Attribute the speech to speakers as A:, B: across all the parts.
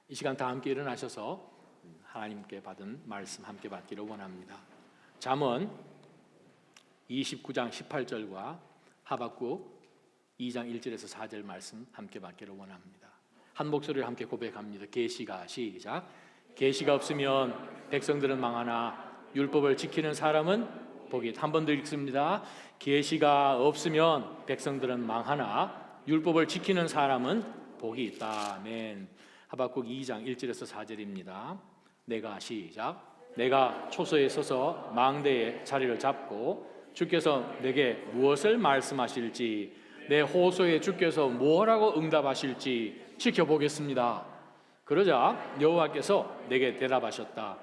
A: 이 시간 다 함께 일어나셔서 하나님께 받은 말씀 함께 받기를 원합니다. 잠언 29장 18절과 하박국 2장 1절에서 4절 말씀 함께 받기를 원합니다. 한 목소리로 함께 고백합니다. 계시가 시작. 계시가 없으면 백성들은 망하나 율법을 지키는 사람은 복이 있다. 한 번 더 읽습니다. 계시가 없으면 백성들은 망하나 율법을 지키는 사람은 복이 있다. 아멘. 하박국 2장 1절에서 4절입니다. 내가 시작. 내가 초소에 서서 망대에 자리를 잡고 주께서 내게 무엇을 말씀하실지 내 호소에 주께서 뭐라고 응답하실지 지켜보겠습니다. 그러자 여호와께서 내게 대답하셨다.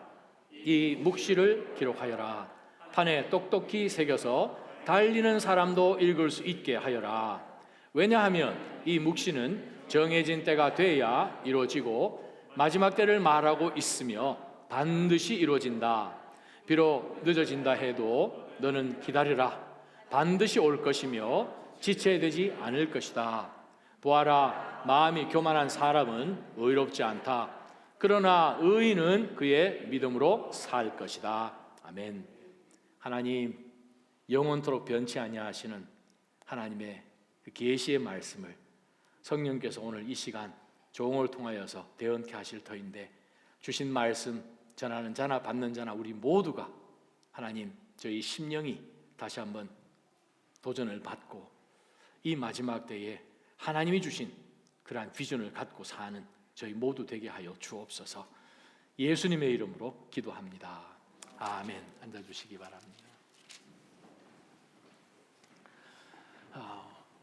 A: 이 묵시를 기록하여라. 판에 똑똑히 새겨서 달리는 사람도 읽을 수 있게 하여라. 왜냐하면 이 묵시는 정해진 때가 돼야 이루어지고 마지막 때를 말하고 있으며 반드시 이루어진다. 비록 늦어진다 해도 너는 기다리라. 반드시 올 것이며 지체되지 않을 것이다. 보아라, 마음이 교만한 사람은 의롭지 않다. 그러나 의인은 그의 믿음으로 살 것이다. 아멘. 하나님, 영원토록 변치 아니하시는 하나님의 그 계시의 말씀을 성령께서 오늘 이 시간 종을 통하여서 대언케 하실 터인데, 주신 말씀 전하는 자나 받는 자나 우리 모두가 하나님, 저희 심령이 다시 한번 도전을 받고 이 마지막 때에 하나님이 주신 그러한 비전을 갖고 사는 저희 모두 되게 하여 주옵소서. 예수님의 이름으로 기도합니다. 아멘. 앉아주시기 바랍니다.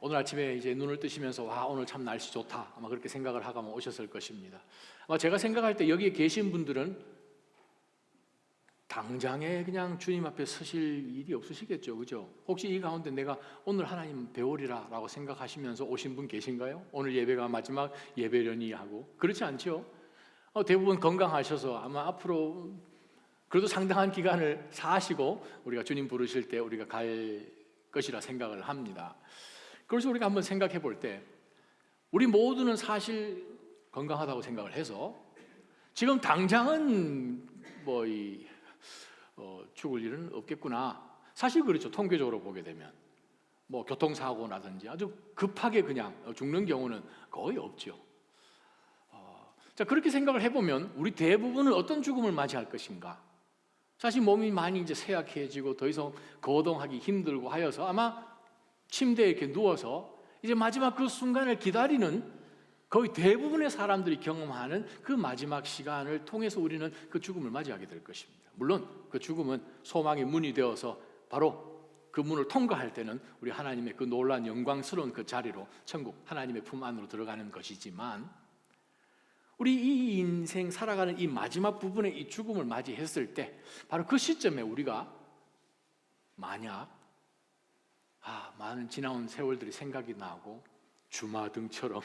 A: 오늘 아침에 이제 눈을 뜨시면서 와, 오늘 참 날씨 좋다, 아마 그렇게 생각을 하고 오셨을 것입니다. 아마 제가 생각할 때 여기에 계신 분들은 당장에 그냥 주님 앞에 서실 일이 없으시겠죠, 그죠? 혹시 이 가운데 내가 오늘 하나님 배우리라 라고 생각하시면서 오신 분 계신가요? 오늘 예배가 마지막 예배려니 하고. 그렇지 않죠? 대부분 건강하셔서 아마 앞으로 그래도 상당한 기간을 사시고 우리가 주님 부르실 때 우리가 갈 것이라 생각을 합니다. 그래서 우리가 한번 생각해 볼 때 우리 모두는 사실 건강하다고 생각을 해서 지금 당장은 죽을 일은 없겠구나. 사실 그렇죠. 통계적으로 보게 되면 교통사고 나든지 아주 급하게 그냥 죽는 경우는 거의 없죠. 자, 그렇게 생각을 해보면 우리 대부분은 어떤 죽음을 맞이할 것인가? 사실 몸이 많이 이제 쇠약해지고 더 이상 거동하기 힘들고 하여서 아마 침대에 이렇게 누워서 이제 마지막 그 순간을 기다리는 거의 대부분의 사람들이 경험하는 그 마지막 시간을 통해서 우리는 그 죽음을 맞이하게 될 것입니다. 물론 그 죽음은 소망의 문이 되어서 바로 그 문을 통과할 때는 우리 하나님의 그 놀라운 영광스러운 그 자리로 천국 하나님의 품 안으로 들어가는 것이지만, 우리 이 인생 살아가는 이 마지막 부분에 이 죽음을 맞이했을 때 바로 그 시점에 우리가 만약 많은 지나온 세월들이 생각이 나고 주마등처럼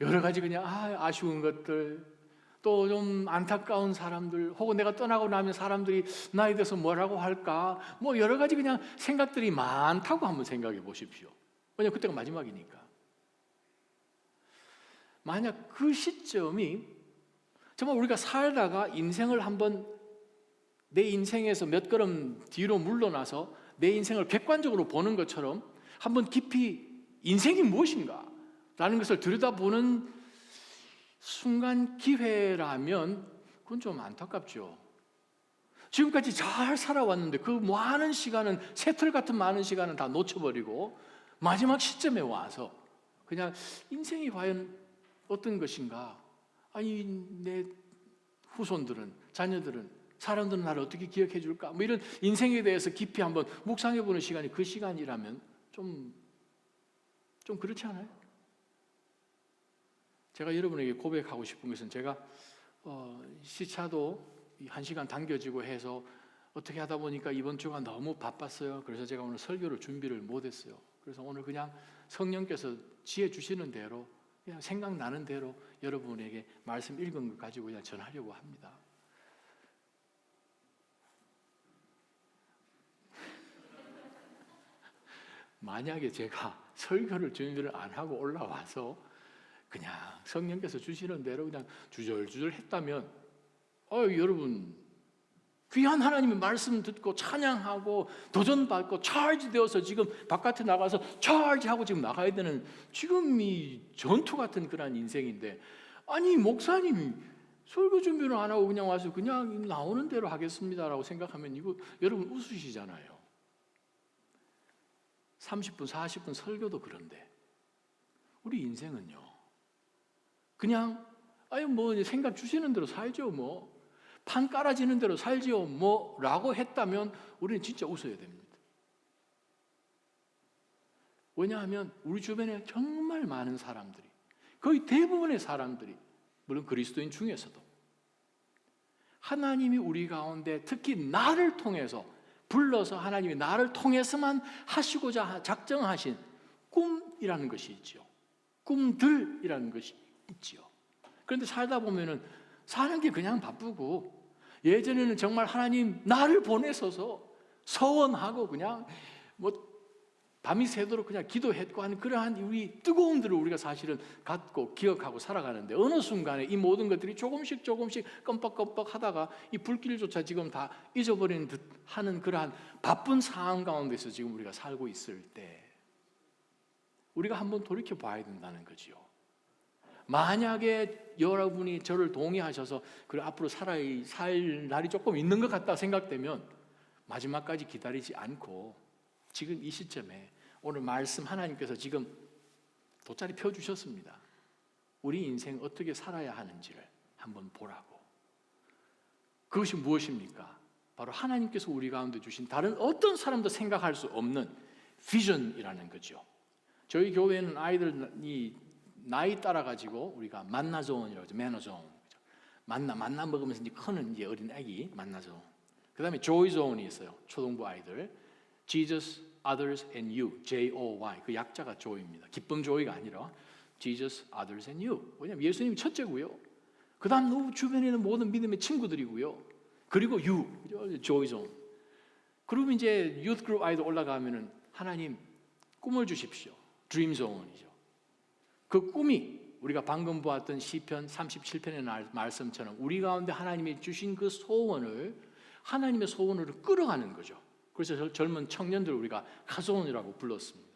A: 여러 가지 그냥 아쉬운 것들, 또 좀 안타까운 사람들, 혹은 내가 떠나고 나면 사람들이 나에 대해서 뭐라고 할까, 여러 가지 그냥 생각들이 많다고 한번 생각해 보십시오. 왜냐하면 그때가 마지막이니까. 만약 그 시점이 정말 우리가 살다가 인생을 한번 내 인생에서 몇 걸음 뒤로 물러나서 내 인생을 객관적으로 보는 것처럼 한번 깊이 인생이 무엇인가 라는 것을 들여다보는 순간 기회라면 그건 좀 안타깝죠. 지금까지 잘 살아왔는데 그 많은 시간은, 새털 같은 많은 시간은 다 놓쳐버리고 마지막 시점에 와서 그냥 인생이 과연 어떤 것인가, 아니 내 후손들은, 자녀들은, 사람들은 나를 어떻게 기억해 줄까, 이런 인생에 대해서 깊이 한번 묵상해 보는 시간이 그 시간이라면 좀 그렇지 않아요? 제가 여러분에게 고백하고 싶은 것은, 제가 시차도 1시간 당겨지고 해서 어떻게 하다 보니까 이번 주가 너무 바빴어요. 그래서 제가 오늘 설교를 준비를 못했어요. 그래서 오늘 그냥 성령께서 지혜 주시는 대로, 그냥 생각나는 대로 여러분에게 말씀 읽은 것 가지고 그냥 전하려고 합니다. 만약에 제가 설교를 준비를 안 하고 올라와서 그냥 성령께서 주시는 대로 그냥 주절주절 했다면 여러분 귀한 하나님의 말씀 듣고 찬양하고 도전받고 차지되어서 지금 바깥에 나가서 차지하고 지금 나가야 되는 지금 이 전투 같은 그런 인생인데, 아니 목사님이 설교 준비를 안 하고 그냥 와서 그냥 나오는 대로 하겠습니다라고 생각하면 이거 여러분 웃으시잖아요. 30분 40분 설교도 그런데 우리 인생은요 그냥 뭐 생각 주시는 대로 살죠, 뭐 판 깔아지는 대로 살지요 뭐 라고 했다면 우리는 진짜 웃어야 됩니다. 왜냐하면 우리 주변에 정말 많은 사람들이, 거의 대부분의 사람들이, 물론 그리스도인 중에서도 하나님이 우리 가운데 특히 나를 통해서 불러서 하나님이 나를 통해서만 하시고자 작정하신 꿈이라는 것이 있지요. 꿈들이라는 것이 있지요. 그런데 살다 보면은 사는 게 그냥 바쁘고, 예전에는 정말 하나님 나를 보내셔서 서원하고 그냥 뭐 밤이 새도록 그냥 기도했고 하는 그러한 우리 뜨거움들을 우리가 사실은 갖고 기억하고 살아가는데, 어느 순간에 이 모든 것들이 조금씩 껌뻑껌뻑 하다가 이 불길조차 지금 다 잊어버리는 듯 하는 그러한 바쁜 상황 가운데서 지금 우리가 살고 있을 때 우리가 한번 돌이켜 봐야 된다는 거지요. 만약에 여러분이 저를 동의하셔서 그래 앞으로 살 날이 조금 있는 것 같다 생각되면 마지막까지 기다리지 않고 지금 이 시점에 오늘 말씀 하나님께서 지금 돗자리 펴주셨습니다. 우리 인생 어떻게 살아야 하는지를 한번 보라고. 그것이 무엇입니까? 바로 하나님께서 우리 가운데 주신 다른 어떤 사람도 생각할 수 없는 비전이라는 거죠. 저희 교회는 아이들이 나이 따라 가지고 우리가 만나존이라고 하죠. 매너존. 만나 먹으면서 이제 크는 이제 어린 아기 만나존. 그다음에 조이존이 있어요. 초등부 아이들. Jesus, others and you. J-O-Y. 그 약자가 조이입니다. 기쁨 조이가 아니라 Jesus, others and you. 왜냐하면 예수님이 첫째고요. 그다음 주변에 있는 모든 믿음의 친구들이고요. 그리고 you. 조이존. 그리고 이제 youth group 아이들 올라가면은 하나님 꿈을 주십시오. 드림 존이죠. 그 꿈이 우리가 방금 보았던 시편 37편의 말씀처럼 우리 가운데 하나님이 주신 그 소원을 하나님의 소원으로 끌어가는 거죠. 그래서 젊은 청년들을 우리가 카존이라고 불렀습니다.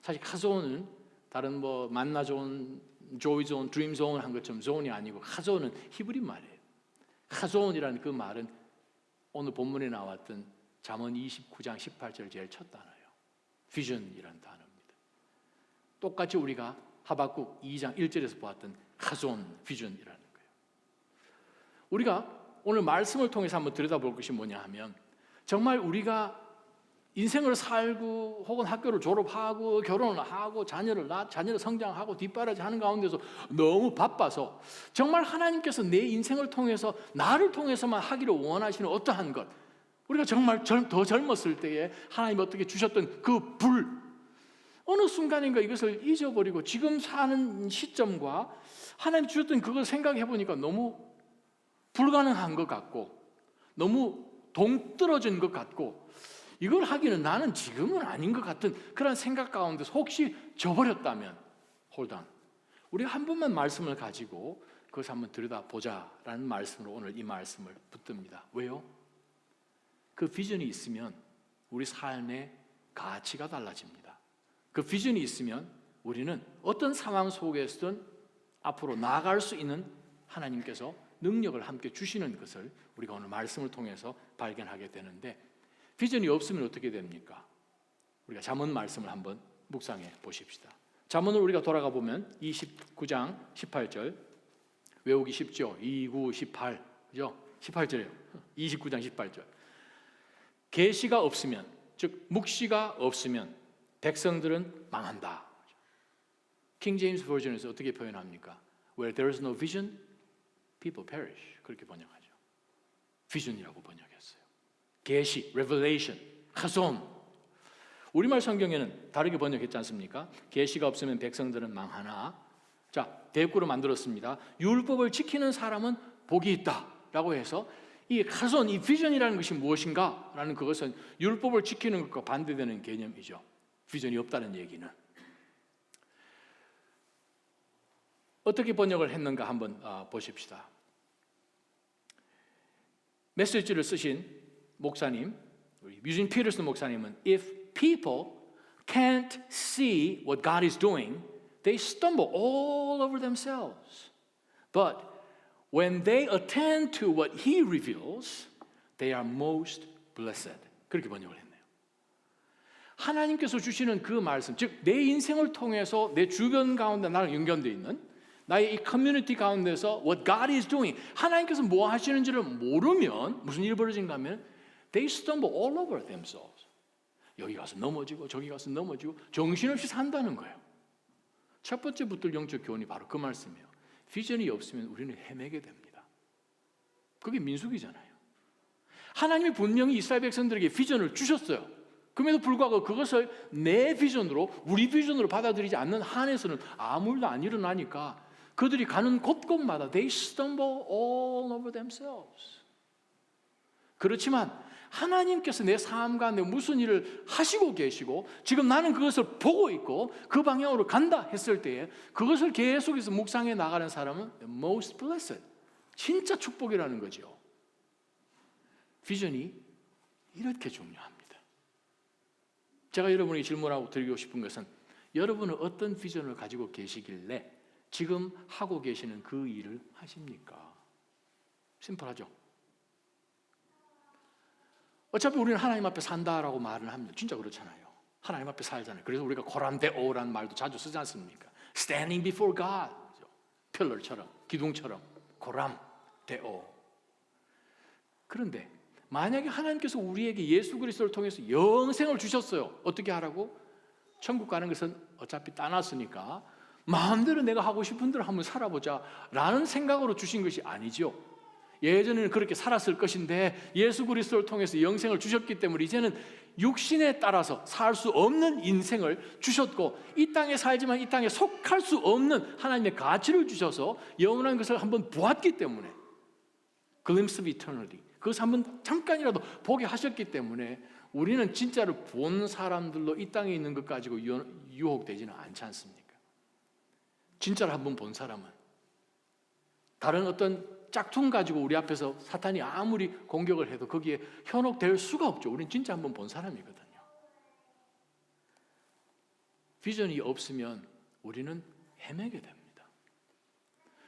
A: 사실 카존은 다른 뭐 만나존, 조이존, 드림존 한 것처럼 존이 아니고 카존은 히브리 말이에요. 카존이라는 그 말은 오늘 본문에 나왔던 잠언 29장 18절 제일 첫 단어예요. 비전이라는 단어입니다. 똑같이 우리가 하박국 2장 1절에서 보았던 카존 비전이라는 거예요. 우리가 오늘 말씀을 통해서 한번 들여다볼 것이 뭐냐 하면, 정말 우리가 인생을 살고 혹은 학교를 졸업하고 결혼을 하고 자녀를 성장하고 뒷바라지 하는 가운데서 너무 바빠서 정말 하나님께서 내 인생을 통해서 나를 통해서만 하기를 원하시는 어떠한 것, 우리가 정말 더 젊었을 때에 하나님 어떻게 주셨던 그 불, 어느 순간인가 이것을 잊어버리고 지금 사는 시점과 하나님 주셨던 그걸 생각해 보니까 너무 불가능한 것 같고 너무 동떨어진 것 같고 이걸 하기는 나는 지금은 아닌 것 같은 그런 생각 가운데서 혹시 져버렸다면 홀단, 우리가 한 번만 말씀을 가지고 그것을 한번 들여다보자라는 말씀으로 오늘 이 말씀을 붙듭니다. 왜요? 그 비전이 있으면 우리 삶의 가치가 달라집니다. 그 비전이 있으면 우리는 어떤 상황 속에서든 앞으로 나아갈 수 있는 하나님께서 능력을 함께 주시는 것을 우리가 오늘 말씀을 통해서 발견하게 되는데, 비전이 없으면 어떻게 됩니까? 우리가 잠언 말씀을 한번 묵상해 보십시다. 잠언을 우리가 돌아가 보면 29장 18절 외우기 쉽죠? 29, 18 그죠? 18절이에요. 29장 18절. 계시가 없으면, 즉 묵시가 없으면 백성들은 망한다. 킹 제임스 버전에서 어떻게 표현합니까? Where there is no vision, people perish. 그렇게 번역하죠. 비전이라고 번역했어요. 계시, revelation, 카손. 우리말 성경에는 다르게 번역했지 않습니까? 계시가 없으면 백성들은 망하나. 자, 대꾸로 만들었습니다. 율법을 지키는 사람은 복이 있다라고 해서 이 카손, 이 비전이라는 것이 무엇인가? 라는 그것은 율법을 지키는 것과 반대되는 개념이죠. 비전이 없다는 얘기는. 어떻게 번역을 했는가 한번 보십시다. 메시지를 쓰신 목사님, 유진 피터슨 목사님은 If people can't see what God is doing, they stumble all over themselves. But when they attend to what He reveals, they are most blessed. 그렇게 번역을 했네요. 하나님께서 주시는 그 말씀, 즉 내 인생을 통해서 내 주변 가운데 나랑 연결되어 있는 나의 이 커뮤니티 가운데서 what God is doing, 하나님께서 뭐 하시는지를 모르면 무슨 일이 벌어진가 하면 they stumble all over themselves. 여기 가서 넘어지고 저기 가서 넘어지고 정신없이 산다는 거예요. 첫 번째 붙들 영적 교훈이 바로 그 말씀이에요. 비전이 없으면 우리는 헤매게 됩니다. 그게 민수기잖아요. 하나님이 분명히 이스라엘 백성들에게 비전을 주셨어요. 그럼에도 불구하고 그것을 내 비전으로, 우리 비전으로 받아들이지 않는 한에서는 아무 일도 안 일어나니까 그들이 가는 곳곳마다 they stumble all over themselves. 그렇지만 하나님께서 내 삶 가운데 무슨 일을 하시고 계시고 지금 나는 그것을 보고 있고 그 방향으로 간다 했을 때에 그것을 계속해서 묵상해 나가는 사람은 most blessed, 진짜 축복이라는 거죠. 비전이 이렇게 중요합니다. 제가 여러분에게 질문하고 드리고 싶은 것은 여러분은 어떤 비전을 가지고 계시길래 지금 하고 계시는 그 일을 하십니까? 심플하죠? 어차피 우리는 하나님 앞에 산다라고 말을 합니다. 진짜 그렇잖아요. 하나님 앞에 살잖아요. 그래서 우리가 고란데오라는 말도 자주 쓰지 않습니까? Standing before God, 필러처럼, 기둥처럼, 고람데오. 그런데 만약에 하나님께서 우리에게 예수 그리스도를 통해서 영생을 주셨어요. 어떻게 하라고? 천국 가는 것은 어차피 따놨으니까 마음대로 내가 하고 싶은 대로 한번 살아보자 라는 생각으로 주신 것이 아니죠. 예전에는 그렇게 살았을 것인데 예수 그리스도를 통해서 영생을 주셨기 때문에 이제는 육신에 따라서 살 수 없는 인생을 주셨고 이 땅에 살지만 이 땅에 속할 수 없는 하나님의 가치를 주셔서 영원한 것을 한번 보았기 때문에 glimpse of eternity, 그것을 한번 잠깐이라도 보게 하셨기 때문에 우리는 진짜로 본 사람들로 이 땅에 있는 것 가지고 유혹되지는 않지 않습니까? 진짜로 한번 본 사람은 다른 어떤 짝퉁 가지고 우리 앞에서 사탄이 아무리 공격을 해도 거기에 현혹될 수가 없죠. 우리는 진짜 한번 본 사람이거든요. 비전이 없으면 우리는 헤매게 됩니다.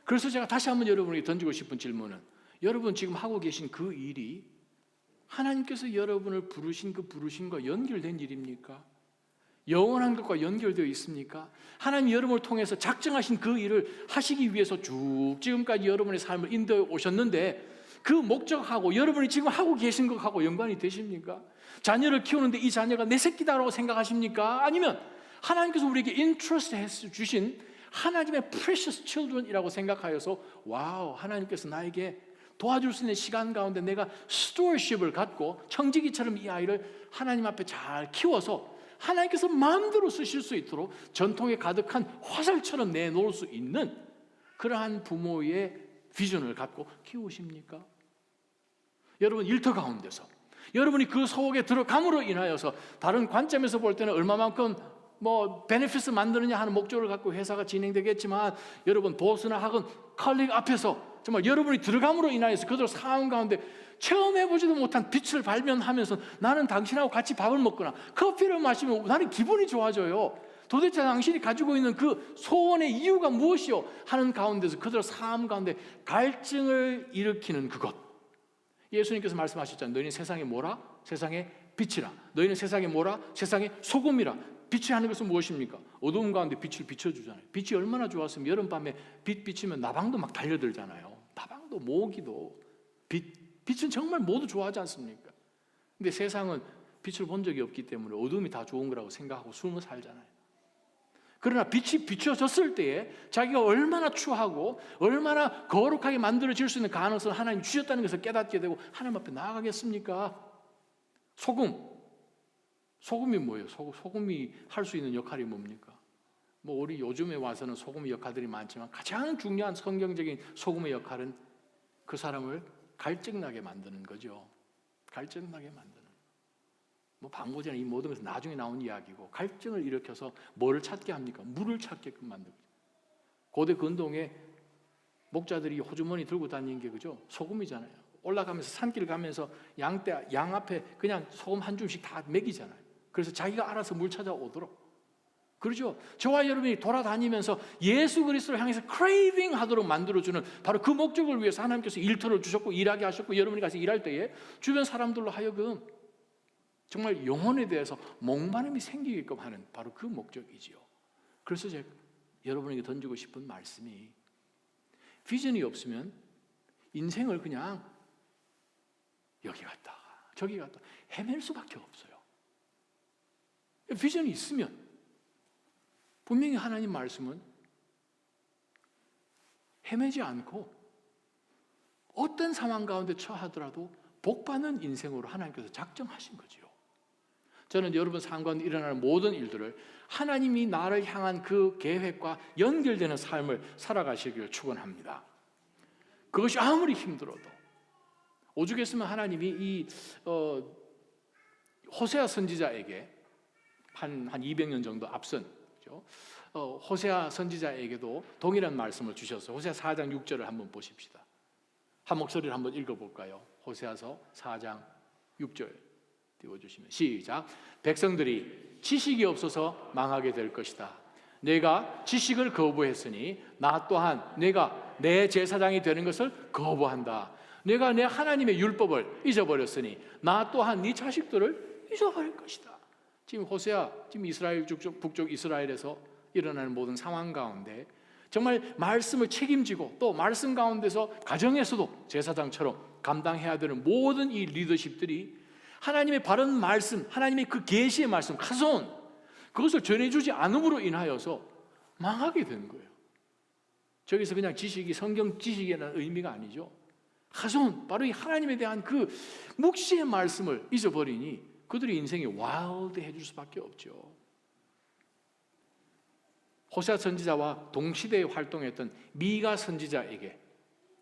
A: 그래서 제가 다시 한번 여러분에게 던지고 싶은 질문은 여러분 지금 하고 계신 그 일이 하나님께서 여러분을 부르신 그 부르심과 연결된 일입니까? 영원한 것과 연결되어 있습니까? 하나님 여러분을 통해서 작정하신 그 일을 하시기 위해서 쭉 지금까지 여러분의 삶을 인도해 오셨는데 그 목적하고 여러분이 지금 하고 계신 것하고 연관이 되십니까? 자녀를 키우는데 이 자녀가 내 새끼다라고 생각하십니까? 아니면 하나님께서 우리에게 인트러스트 해서 주신 하나님의 precious children이라고 생각하여서 와우, 하나님께서 나에게 도와줄 수 있는 시간 가운데 내가 stewardship을 갖고 청지기처럼 이 아이를 하나님 앞에 잘 키워서 하나님께서 마음대로 쓰실 수 있도록 전통에 가득한 화살처럼 내놓을 수 있는 그러한 부모의 비전을 갖고 키우십니까? 여러분 일터 가운데서 여러분이 그 속에 들어감으로 인하여서 다른 관점에서 볼 때는 얼마만큼 베네핏을 만드느냐 하는 목적을 갖고 회사가 진행되겠지만 여러분 보스나 학원 컬리그 앞에서 정말 여러분이 들어감으로 인하여서 그들 삶 가운데 체험해보지도 못한 빛을 발견하면서 나는 당신하고 같이 밥을 먹거나 커피를 마시면 나는 기분이 좋아져요. 도대체 당신이 가지고 있는 그 소원의 이유가 무엇이요? 하는 가운데서 그들 삶 가운데 갈증을 일으키는 그것. 예수님께서 말씀하셨잖아요. 너희는 세상에 뭐라? 세상에 빛이라. 너희는 세상에 뭐라? 세상에 소금이라. 빛이 하는 것은 무엇입니까? 어두운 가운데 빛을 비춰주잖아요. 빛이 얼마나 좋았으면 여름밤에 빛 비치면 나방도 막 달려들잖아요. 나방도 모기도 빛은 정말 모두 좋아하지 않습니까? 근데 세상은 빛을 본 적이 없기 때문에 어둠이 다 좋은 거라고 생각하고 숨어 살잖아요. 그러나 빛이 비춰졌을 때에 자기가 얼마나 추하고 얼마나 거룩하게 만들어질 수 있는 가능성을 하나님이 주셨다는 것을 깨닫게 되고 하나님 앞에 나아가겠습니까? 소금이 뭐예요? 소금이 할 수 있는 역할이 뭡니까? 우리 요즘에 와서는 소금의 역할들이 많지만 가장 중요한 성경적인 소금의 역할은 그 사람을 갈증나게 만드는 거죠. 갈증나게 만드는. 방고제나 이 모든 것은 나중에 나온 이야기고 갈증을 일으켜서 뭐를 찾게 합니까? 물을 찾게끔 만들고 고대 근동에 목자들이 호주머니 들고 다니는 게 그죠? 소금이잖아요. 올라가면서 산길 가면서 양 앞에 그냥 소금 한 줌씩 다 먹이잖아요. 그래서 자기가 알아서 물 찾아오도록. 그렇죠? 저와 여러분이 돌아다니면서 예수 그리스도를 향해서 크레이빙 하도록 만들어주는 바로 그 목적을 위해서 하나님께서 일터를 주셨고 일하게 하셨고, 여러분이 가서 일할 때에 주변 사람들로 하여금 정말 영혼에 대해서 목마름이 생기게끔 하는 바로 그 목적이지요. 그래서 제가 여러분에게 던지고 싶은 말씀이, 비전이 없으면 인생을 그냥 여기 갔다가 저기 갔다가 헤맬 수밖에 없어요. 비전이 있으면 분명히 하나님 말씀은 헤매지 않고 어떤 상황 가운데 처하더라도 복받는 인생으로 하나님께서 작정하신 거지요. 저는 여러분 삶 가운데 일어나는 모든 일들을 하나님이 나를 향한 그 계획과 연결되는 삶을 살아가시기를 축원합니다. 그것이 아무리 힘들어도, 오죽했으면 하나님이 이 호세아 선지자에게 한 200년 정도 앞선 호세아 선지자에게도 동일한 말씀을 주셨어요. 호세아 4장 6절을 한번 보십시다. 한 목소리를 한번 읽어볼까요? 호세아서 4장 6절 띄워주시면 시작. 백성들이 지식이 없어서 망하게 될 것이다. 내가 지식을 거부했으니 나 또한 내가 내 제사장이 되는 것을 거부한다. 내가 내 하나님의 율법을 잊어버렸으니 나 또한 네 자식들을 잊어버릴 것이다. 지금 호세아, 지금 이스라엘 북쪽 이스라엘에서 일어나는 모든 상황 가운데 정말 말씀을 책임지고 또 말씀 가운데서 가정에서도 제사장처럼 감당해야 되는 모든 이 리더십들이 하나님의 바른 말씀, 하나님의 그 계시의 말씀, 카손, 그것을 전해주지 않음으로 인하여서 망하게 되는 거예요. 저기서 그냥 지식이 성경 지식이라는 의미가 아니죠. 카손, 바로 이 하나님에 대한 그 묵시의 말씀을 잊어버리니 그들의 인생이 와일드해질 수밖에 없죠. 호세아 선지자와 동시대에 활동했던 미가 선지자에게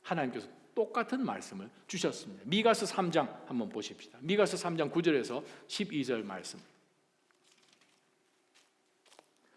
A: 하나님께서 똑같은 말씀을 주셨습니다. 미가서 3장 한번 보십시다. 미가서 3장 9절에서 12절 말씀.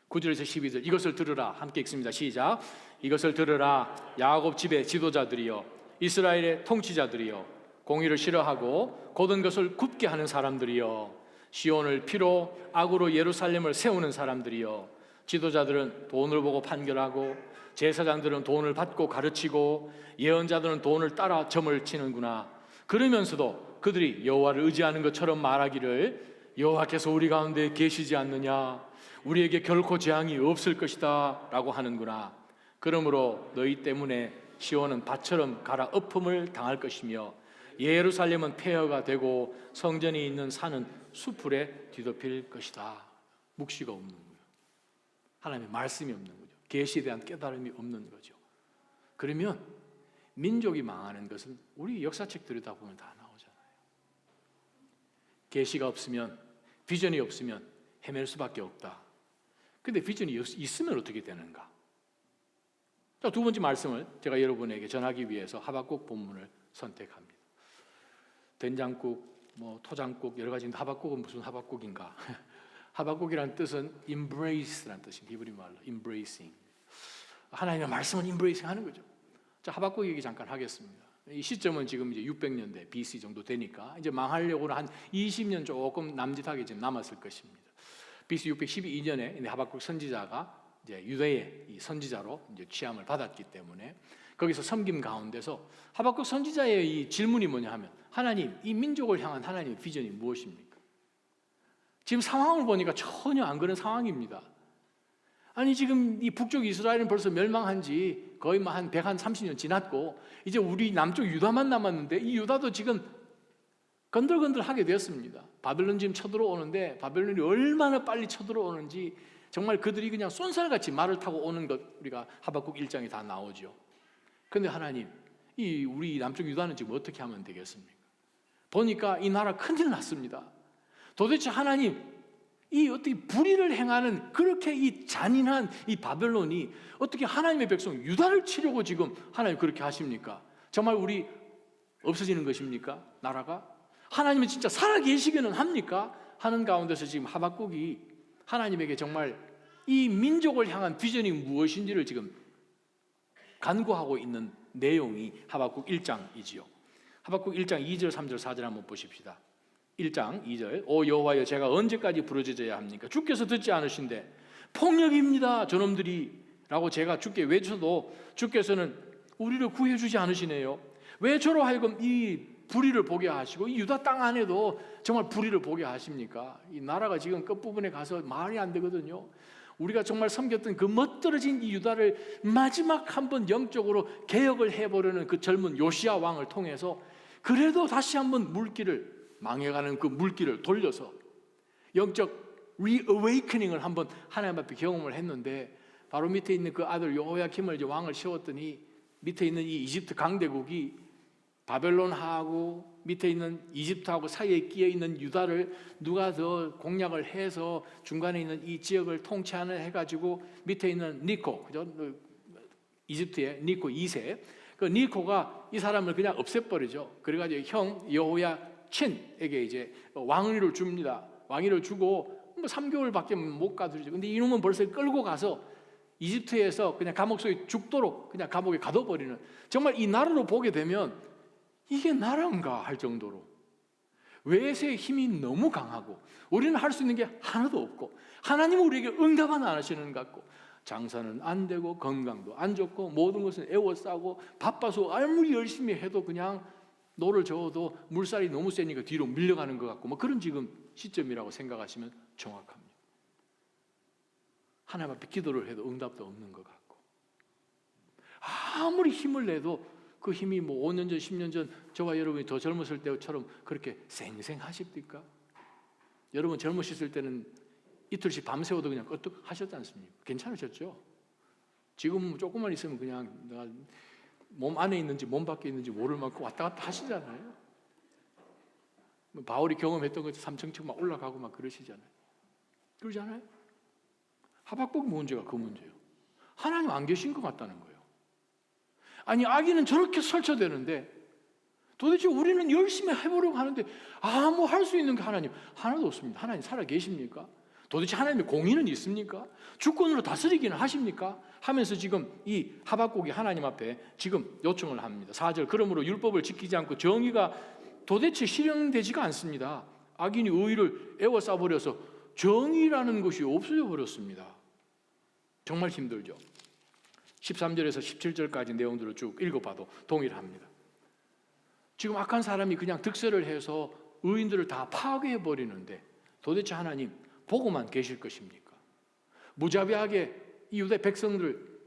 A: 9절에서 12절, 이것을 들으라. 함께 읽습니다. 시작. 이것을 들으라. 야곱 집의 지도자들이여, 이스라엘의 통치자들이여, 공의를 싫어하고 고든 것을 굽게 하는 사람들이여, 시온을 피로 악으로 예루살렘을 세우는 사람들이여, 지도자들은 돈을 보고 판결하고 제사장들은 돈을 받고 가르치고 예언자들은 돈을 따라 점을 치는구나. 그러면서도 그들이 여호와를 의지하는 것처럼 말하기를 여호와께서 우리 가운데 계시지 않느냐, 우리에게 결코 재앙이 없을 것이다 라고 하는구나. 그러므로 너희 때문에 시온은 밭처럼 갈아엎음을 당할 것이며 예루살렘은 폐허가 되고 성전이 있는 산은 수풀에 뒤덮일 것이다. 묵시가 없는 거예요. 하나님의 말씀이 없는 거죠. 계시에 대한 깨달음이 없는 거죠. 그러면 민족이 망하는 것은 우리 역사책 들여다보면 다 나오잖아요. 계시가 없으면, 비전이 없으면 헤맬 수밖에 없다. 근데 비전이 있으면 어떻게 되는가? 자, 두 번째 말씀을 제가 여러분에게 전하기 위해서 하박국 본문을 선택합니다. 된장국, 토장국 여러 가지 있는데 하박국은 무슨 하박국인가? 하박국이라는 뜻은 embrace라는 뜻입니다. 히브리 말로 embracing. 하나님의 말씀을 embracing 하는 거죠. 자, 하박국 얘기 잠깐 하겠습니다. 이 시점은 지금 이제 600년대 BC 정도 되니까 이제 망하려고는 한 20년 조금 남짓하게 지금 남았을 것입니다. BC 612년에 하박국 선지자가 이제 유대의 이 선지자로 이제 취함을 받았기 때문에 거기서 섬김 가운데서 하박국 선지자의 이 질문이 뭐냐 하면, 하나님, 이 민족을 향한 하나님의 비전이 무엇입니까? 지금 상황을 보니까 전혀 안 그런 상황입니다. 아니 지금 이 북쪽 이스라엘은 벌써 멸망한 지 거의 한 130년 지났고 이제 우리 남쪽 유다만 남았는데 이 유다도 지금 건들건들하게 되었습니다. 바벨론 지금 쳐들어오는데 바벨론이 얼마나 빨리 쳐들어오는지 정말 그들이 그냥 쏜살같이 말을 타고 오는 것 우리가 하박국 1장에 다 나오죠. 그런데 하나님, 이 우리 남쪽 유다는 지금 어떻게 하면 되겠습니까? 보니까 이 나라 큰일 났습니다. 도대체 하나님, 이 어떻게 불의를 행하는 그렇게 이 잔인한 이 바벨론이 어떻게 하나님의 백성 유다를 치려고 지금 하나님 그렇게 하십니까? 정말 우리 없어지는 것입니까? 나라가? 하나님은 진짜 살아계시기는 합니까? 하는 가운데서 지금 하박국이 하나님에게 정말 이 민족을 향한 비전이 무엇인지를 지금 간구하고 있는 내용이 하박국 1장이지요. 하박국 1장 2절, 3절, 4절 한번 보십시다. 1장 2절, 오 여호와여, 제가 언제까지 부르짖어야 합니까? 주께서 듣지 않으신데 폭력입니다 저놈들이 라고 제가 주께 외쳐도 주께서는 우리를 구해주지 않으시네요. 왜 저로 하여금 이 불의를 보게 하시고 이 유다 땅 안에도 정말 불의를 보게 하십니까? 이 나라가 지금 끝부분에 가서 말이 안 되거든요. 우리가 정말 섬겼던 그 멋들어진 이 유다를 마지막 한번 영적으로 개혁을 해보려는 그 젊은 요시야 왕을 통해서 그래도 다시 한번 물길을, 망해가는 그 물길을 돌려서 영적 리어웨이커닝을 한번 하나님 앞에 경험을 했는데, 바로 밑에 있는 그 아들 여호야김을 이제 왕을 세웠더니 밑에 있는 이 이집트 강대국이 바벨론하고 밑에 있는 이집트하고 사이에 끼어 있는 유다를 누가 더 공략을 해서 중간에 있는 이 지역을 통치하는 해가지고 밑에 있는 니코, 그죠? 이집트의 니코 2세, 그 니코가 이 사람을 그냥 없애버리죠. 그래가지고 형 여호야친에게 이제 왕위를 줍니다. 왕위를 주고 뭐 3개월밖에 못 가두죠. 근데 이놈은 벌써 끌고 가서 이집트에서 그냥 감옥 속에 죽도록 그냥 감옥에 가둬버리는, 정말 이 나라로 보게 되면 이게 나라인가 할 정도로 외세의 힘이 너무 강하고 우리는 할 수 있는 게 하나도 없고 하나님은 우리에게 응답은 안 하시는 것 같고, 장사는 안 되고 건강도 안 좋고 모든 것은 애워싸고 바빠서 아무리 열심히 해도 그냥 노를 저어도 물살이 너무 세니까 뒤로 밀려가는 것 같고, 뭐 그런 지금 시점이라고 생각하시면 정확합니다. 하나님 앞에 기도를 해도 응답도 없는 것 같고, 아무리 힘을 내도 그 힘이 뭐 5년 전, 10년 전 저와 여러분이 더 젊었을 때처럼 그렇게 쌩쌩하십니까? 여러분 젊으셨을 때는 이틀씩 밤새워도 그냥 끄떡 하셨지 않습니까? 괜찮으셨죠? 지금 조금만 있으면 그냥 내가 몸 안에 있는지 몸 밖에 있는지 모를 만큼 왔다 갔다 하시잖아요. 바울이 경험했던 것처럼 3층 막 올라가고 막 그러시잖아요. 그러잖아요. 하박국 문제가 그 문제예요. 하나님 안 계신 것 같다는 거예요. 아니, 악인은 저렇게 설쳐대는데 도대체 우리는 열심히 해보려고 하는데 아무 할 수 있는 게 하나님 하나도 없습니다. 하나님 살아 계십니까? 도대체 하나님의 공의는 있습니까? 주권으로 다스리기는 하십니까? 하면서 지금 이 하박국이 하나님 앞에 지금 요청을 합니다. 4절, 그러므로 율법을 지키지 않고 정의가 도대체 실현되지가 않습니다. 악인이 의의를 에워싸버려서 정의라는 것이 없어져 버렸습니다. 정말 힘들죠. 13절에서 17절까지 내용들을 쭉 읽어봐도 동일합니다. 지금 악한 사람이 그냥 득세를 해서 의인들을 다 파괴해버리는데 도대체 하나님 보고만 계실 것입니까? 무자비하게 이 유대 백성들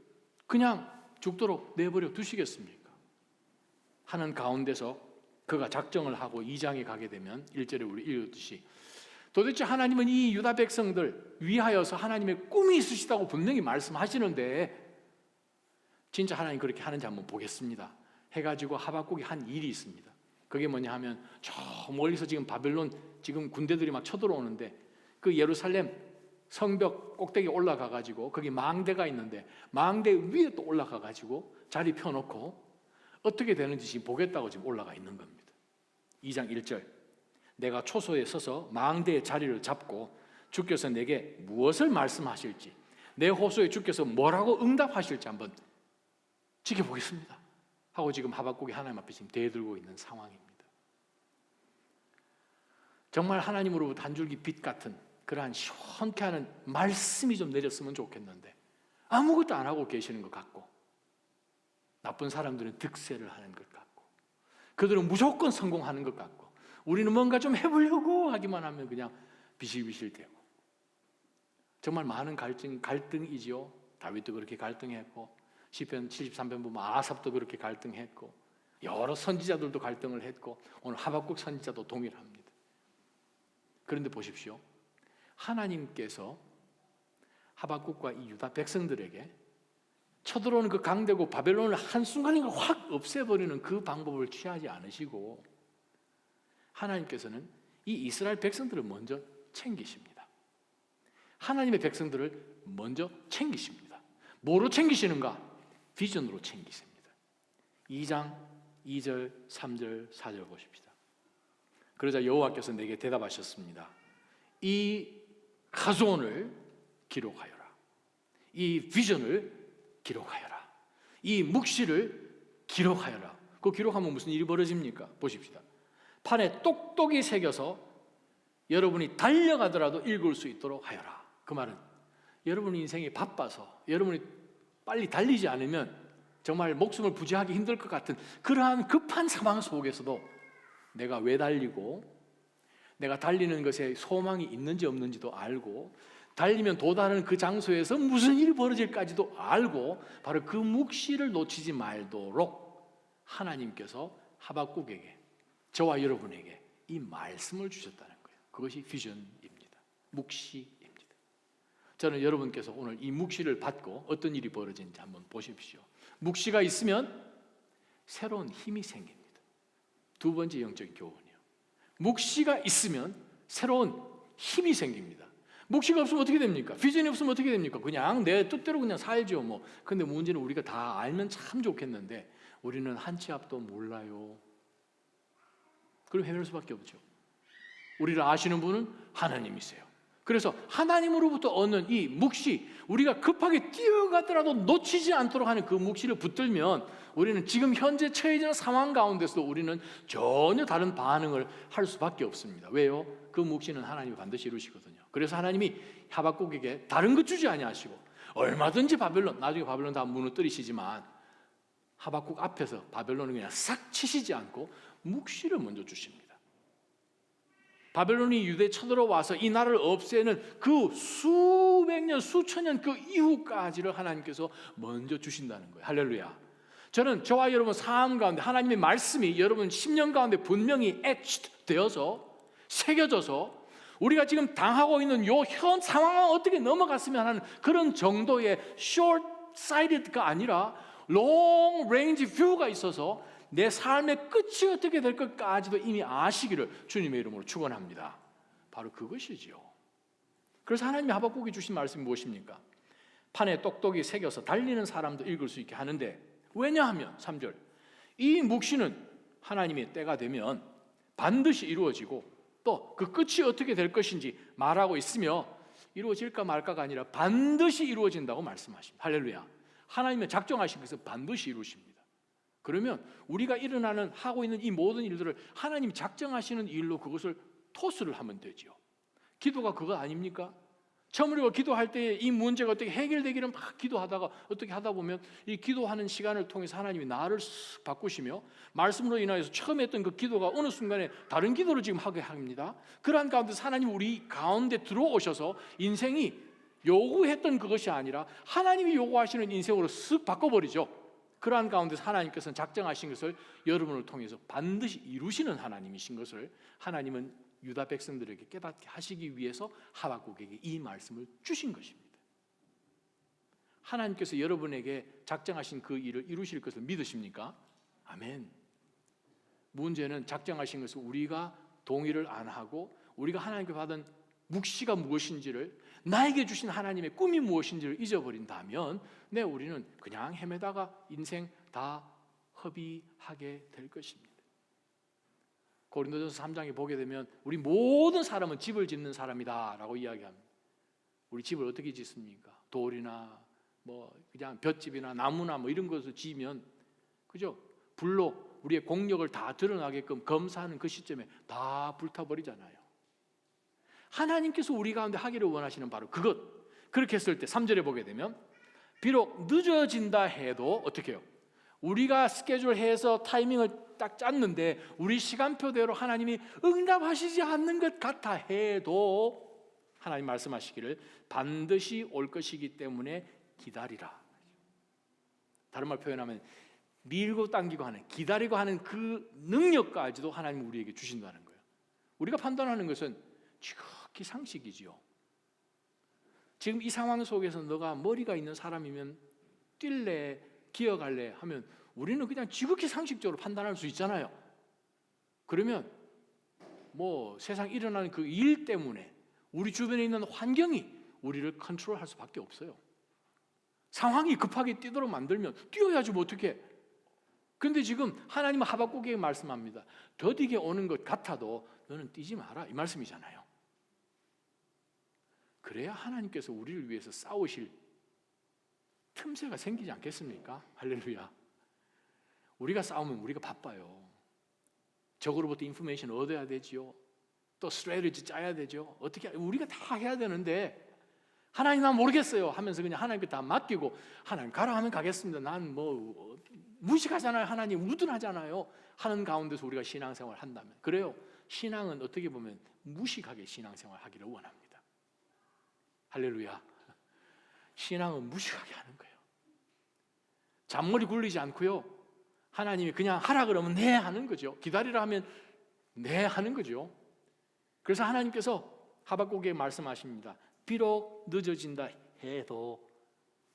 A: 그냥 죽도록 내버려 두시겠습니까? 하는 가운데서 그가 작정을 하고 2장에 가게 되면 1절에 우리 읽었듯이 도대체 하나님은 이 유다 백성들 위하여서 하나님의 꿈이 있으시다고 분명히 말씀하시는데 진짜 하나님 그렇게 하는지 한번 보겠습니다 해가지고 하박국이 한 일이 있습니다. 그게 뭐냐 하면 저 멀리서 지금 바벨론 지금 군대들이 막 쳐들어오는데 그 예루살렘 성벽 꼭대기에 올라가가지고 거기 망대가 있는데 망대 위에 또 올라가가지고 자리 펴놓고 어떻게 되는지 지금 보겠다고 지금 올라가 있는 겁니다. 2장 1절, 내가 초소에 서서 망대의 자리를 잡고 주께서 내게 무엇을 말씀하실지 내 호소에 주께서 뭐라고 응답하실지 한번 지켜보겠습니다 하고 지금 하박국이 하나님 앞에 지금 대들고 있는 상황입니다. 정말 하나님으로부터 한 줄기 빛 같은 그러한 시원케 하는 말씀이 좀 내렸으면 좋겠는데 아무것도 안 하고 계시는 것 같고, 나쁜 사람들은 득세를 하는 것 같고 그들은 무조건 성공하는 것 같고 우리는 뭔가 좀 해보려고 하기만 하면 그냥 비실비실대고, 정말 많은 갈등이지요. 다윗도 그렇게 갈등했고 시편 73편 보면 아삽도 그렇게 갈등했고 여러 선지자들도 갈등을 했고 오늘 하박국 선지자도 동일합니다. 그런데 보십시오. 하나님께서 하박국과 이 유다 백성들에게 쳐들어오는 그 강대국 바벨론을 한순간에 확 없애버리는 그 방법을 취하지 않으시고 하나님께서는 이 이스라엘 백성들을 먼저 챙기십니다. 하나님의 백성들을 먼저 챙기십니다. 뭐로 챙기시는가? 비전으로 챙기십니다. 2장 2절, 3절, 4절 보십시다. 그러자 여호와께서 내게 대답하셨습니다. 이 가소원을 기록하여라. 이 비전을 기록하여라. 이 묵시를 기록하여라. 그 기록하면 무슨 일이 벌어집니까? 보십시다. 판에 똑똑히 새겨서 여러분이 달려가더라도 읽을 수 있도록 하여라. 그 말은 여러분 인생이 바빠서 여러분이 빨리 달리지 않으면 정말 목숨을 부지하기 힘들 것 같은 그러한 급한 상황 속에서도 내가 왜 달리고 내가 달리는 것에 소망이 있는지 없는지도 알고 달리면 도달하는 그 장소에서 무슨 일이 벌어질까지도 알고 바로 그 묵시를 놓치지 말도록 하나님께서 하박국에게 저와 여러분에게 이 말씀을 주셨다는 거예요. 그것이 비전입니다. 묵시입니다. 저는 여러분께서 오늘 이 묵시를 받고 어떤 일이 벌어지는지 한번 보십시오. 묵시가 있으면 새로운 힘이 생깁니다. 두 번째 영적인 교훈이요. 묵시가 있으면 새로운 힘이 생깁니다. 묵시가 없으면 어떻게 됩니까? 비전이 없으면 어떻게 됩니까? 그냥 내 뜻대로 그냥 살죠 뭐. 근데 문제는 우리가 다 알면 참 좋겠는데 우리는 한 치 앞도 몰라요. 그럼 헤맬 수밖에 없죠. 우리를 아시는 분은 하나님이세요. 그래서 하나님으로부터 얻는 이 묵시, 우리가 급하게 뛰어가더라도 놓치지 않도록 하는 그 묵시를 붙들면 우리는 지금 현재 처해지는 상황 가운데서도 우리는 전혀 다른 반응을 할 수밖에 없습니다. 왜요? 그 묵시는 하나님이 반드시 이루시거든요. 그래서 하나님이 하박국에게 다른 것 주지 아니하시고 얼마든지 바벨론, 나중에 바벨론 다 무너뜨리시지만 하박국 앞에서 바벨론을 그냥 싹 치시지 않고 묵시를 먼저 주십니다. 바벨론이 유대에 쳐들어와서 이 나라를 없애는 그 수백 년, 수천 년 그 이후까지를 하나님께서 먼저 주신다는 거예요. 할렐루야. 저는 저와 여러분 삶 가운데 하나님의 말씀이 여러분 10년 가운데 분명히 etched 되어서 새겨져서 우리가 지금 당하고 있는 요 현 상황을 어떻게 넘어갔으면 하는 그런 정도의 short-sighted가 아니라 long-range view가 있어서 내 삶의 끝이 어떻게 될 것까지도 이미 아시기를 주님의 이름으로 축원합니다. 바로 그것이지요. 그래서 하나님이 하박국이 주신 말씀이 무엇입니까? 판에 똑똑히 새겨서 달리는 사람도 읽을 수 있게 하는데 왜냐하면 3절 이 묵시는 하나님의 때가 되면 반드시 이루어지고 또 그 끝이 어떻게 될 것인지 말하고 있으며 이루어질까 말까가 아니라 반드시 이루어진다고 말씀하십니다. 할렐루야. 하나님의 작정하신 것은 반드시 이루십니다. 그러면 우리가 하고 있는 이 모든 일들을 하나님이 작정하시는 일로 그것을 토스를 하면 되죠. 기도가 그거 아닙니까? 처음 우리가 기도할 때 이 문제가 어떻게 해결되기를 막 기도하다가 어떻게 하다 보면 이 기도하는 시간을 통해서 하나님이 나를 바꾸시며 말씀으로 인하여서 처음 했던 그 기도가 어느 순간에 다른 기도를 지금 하게 합니다. 그러한 가운데서 하나님 우리 가운데 들어오셔서 인생이 요구했던 그것이 아니라 하나님이 요구하시는 인생으로 쓱 바꿔버리죠. 그러한 가운데서 하나님께서는 작정하신 것을 여러분을 통해서 반드시 이루시는 하나님이신 것을 하나님은 유다 백성들에게 깨닫게 하시기 위해서 하박국에게 이 말씀을 주신 것입니다. 하나님께서 여러분에게 작정하신 그 일을 이루실 것을 믿으십니까? 아멘. 문제는 작정하신 것을 우리가 동의를 안 하고 우리가 하나님께 받은 묵시가 무엇인지를 나에게 주신 하나님의 꿈이 무엇인지를 잊어버린다면 우리는 그냥 헤매다가 인생 다 허비하게 될 것입니다. 고린도전서 3장에 보게 되면 우리 모든 사람은 집을 짓는 사람이다 라고 이야기합니다. 우리 집을 어떻게 짓습니까? 돌이나 그냥 볏집이나 나무나 이런 것을 지으면 그죠? 불로 우리의 공력을 다 드러나게끔 검사하는 그 시점에 다 불타버리잖아요. 하나님께서 우리 가운데 하기를 원하시는 바로 그것. 그렇게 했을 때 3절에 보게 되면 비록 늦어진다 해도 어떻게 해요? 우리가 스케줄해서 타이밍을 딱 짰는데 우리 시간표대로 하나님이 응답하시지 않는 것 같아 해도 하나님 말씀하시기를 반드시 올 것이기 때문에 기다리라. 다른 말 표현하면 밀고 당기고 하는 기다리고 하는 그 능력까지도 하나님 우리에게 주신다는 거예요. 우리가 판단하는 것은 지극히 상식이지요. 지금 이 상황 속에서 너가 머리가 있는 사람이면 뛸래 기어갈래 하면 우리는 그냥 지극히 상식적으로 판단할 수 있잖아요. 그러면 세상 일어나는 그 일 때문에 우리 주변에 있는 환경이 우리를 컨트롤할 수밖에 없어요. 상황이 급하게 뛰도록 만들면 뛰어야지 어떻게. 그런데 지금 하나님은 하박국에게 말씀합니다. 더디게 오는 것 같아도 너는 뛰지 마라 이 말씀이잖아요. 그래야 하나님께서 우리를 위해서 싸우실 틈새가 생기지 않겠습니까? 할렐루야. 우리가 싸우면 우리가 바빠요. 적으로부터 인포메이션 얻어야 되지요. 또 스트래티지 짜야 되죠. 어떻게 우리가 다 해야 되는데 하나님 난 모르겠어요 하면서 그냥 하나님께 다 맡기고 하나님 가라 하면 가겠습니다. 난 뭐 무식하잖아요. 하나님 우둔하잖아요. 하는 가운데서 우리가 신앙생활을 한다면 그래요. 신앙은 어떻게 보면 무식하게 신앙생활을 하기를 원합니다. 할렐루야. 신앙은 무식하게 하는 거예요. 잔머리 굴리지 않고요. 하나님이 그냥 하라 그러면 네 하는 거죠. 기다리라 하면 네 하는 거죠. 그래서 하나님께서 하박국에 말씀하십니다. 비록 늦어진다 해도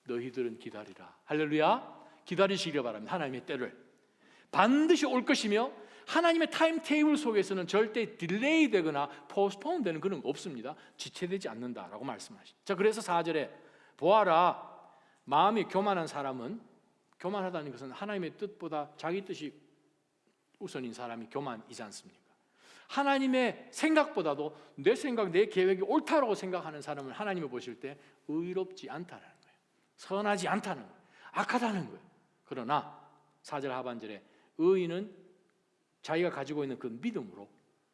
A: 너희들은 기다리라. 할렐루야. 기다리시길 바랍니다. 하나님의 때를 반드시 올 것이며 하나님의 타임 테이블 속에서는 절대 딜레이 되거나 포스트폰 되는 그런 거 없습니다. 지체되지 않는다라고 말씀하십니다. 자, 그래서 4절에 보아라 마음이 교만한 사람은, 교만하다는 것은 하나님의 뜻보다 자기 뜻이 우선인 사람이 교만이지 않습니까? 하나님의 생각보다도 내 생각, 내 계획이 옳다라고 생각하는 사람을 하나님이 보실 때 의롭지 않다는 거예요. 선하지 않다는 거예요. 악하다는 거예요. 그러나 4절 하반절에 의인은 자기가 가지고 있는 그 믿음으로